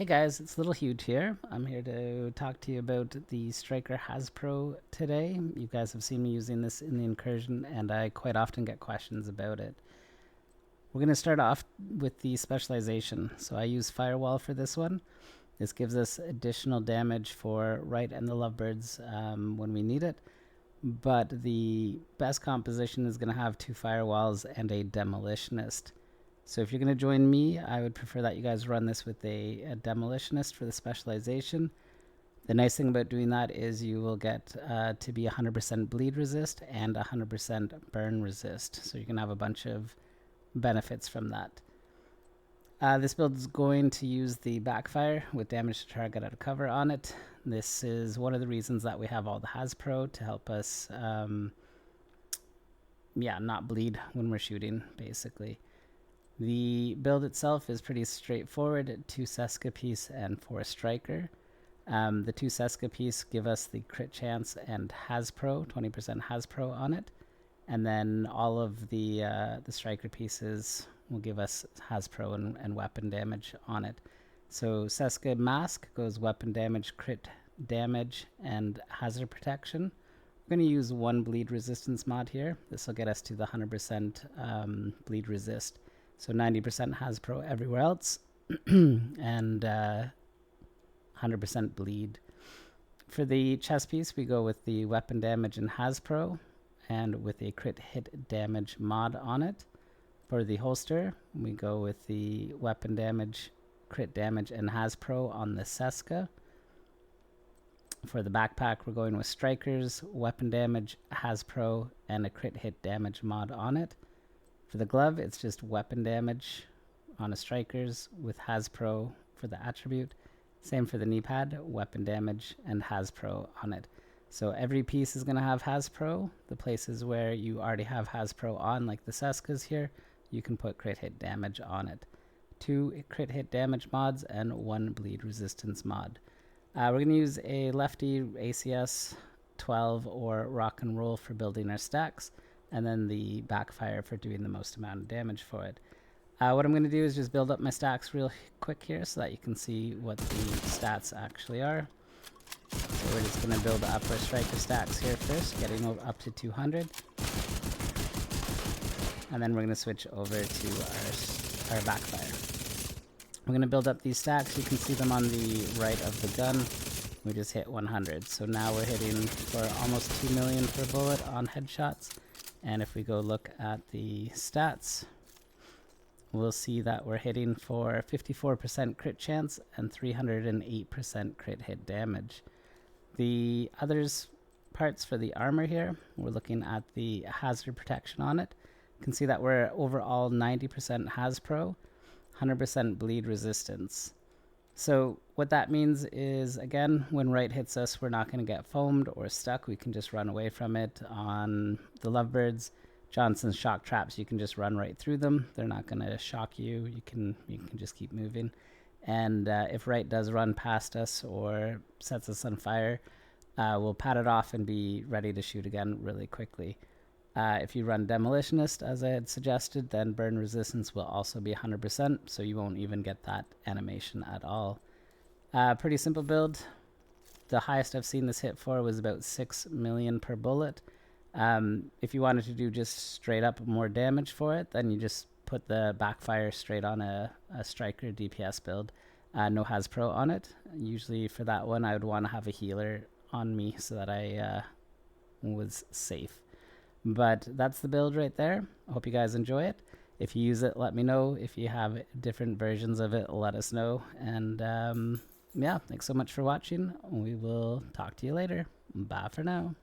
Hey guys, it's Little Huge here. I'm here to talk to you about the Striker Haz Pro today. You guys have seen me using this in the Incursion, and I quite often get questions about it. We're going to start off with the specialization. So I use Firewall for this one. This gives us additional damage for Wright and the Lovebirds when we need it. But the best composition is going to have 2 Firewalls and a Demolitionist. So if you're going to join me, I would prefer that you guys run this with a Demolitionist for the specialization. The nice thing about doing that is you will get to be 100% bleed resist and 100% burn resist. So you can have a bunch of benefits from that. This build is going to use the Backfire with damage to target out of cover on it. This is one of the reasons that we have all the Haz Pro to help us not bleed when we're shooting, basically. The build itself is pretty straightforward, 2 Seska piece and 4 Striker. The 2 Seska piece give us the crit chance and Haz Pro, 20% Haz Pro on it. And then all of the Striker pieces will give us Haz Pro and weapon damage on it. So Seska Mask goes weapon damage, crit damage, and hazard protection. We're going to use 1 bleed resistance mod here. This will get us to the 100% bleed resist. So 90% Haz Pro everywhere else, and 100% bleed. For the chest piece, we go with the weapon damage and Haz Pro, and with a crit hit damage mod on it. For the holster, we go with the weapon damage, crit damage, and Haz Pro on the Seska. For the backpack, we're going with Strikers, weapon damage, Haz Pro, and a crit hit damage mod on it. For the glove, it's just weapon damage on a Strikers with Haz Pro for the attribute. Same for the knee pad, weapon damage and Haz Pro on it. So every piece is going to have Haz Pro. The places where you already have Haz Pro on, like the Seskas here, you can put crit hit damage on it. 2 crit hit damage mods and 1 bleed resistance mod. We're going to use a lefty ACS 12 or rock and roll for building our stacks, and then the Backfire for doing the most amount of damage for it. What I'm going to do is just build up my stacks real quick here so that you can see what the stats actually are. So we're just going to build up our Striker stacks here first, getting up to 200. And then we're going to switch over to our Backfire. We're going to build up these stacks. You can see them on the right of the gun. We just hit 100. So now we're hitting for almost 2 million per bullet on headshots. And if we go look at the stats, we'll see that we're hitting for 54% crit chance and 308% crit hit damage. The others parts for the armor here, we're looking at the hazard protection on it. You can see that we're overall 90% Haz Pro, 100% bleed resistance. So what that means is, again, when Wright hits us, we're not going to get foamed or stuck. We can just run away from it. On the Lovebirds, Johnson's shock traps, you can just run right through them. They're not going to shock you. You can just keep moving. And if Wright does run past us or sets us on fire, we'll pat it off and be ready to shoot again really quickly. If you run Demolitionist, as I had suggested, then burn resistance will also be 100%, so you won't even get that animation at all. Pretty simple build. The highest I've seen this hit for was about 6 million per bullet. If you wanted to do just straight up more damage for it, then you just put the Backfire straight on a Striker DPS build. No Haz Pro on it. Usually for that one, I would want to have a healer on me so that I was safe. But that's the build right there. I hope you guys enjoy it. If you use it, let me know. If you have different versions of it, let us know. And yeah, thanks so much for watching. We will talk to you later. Bye for now.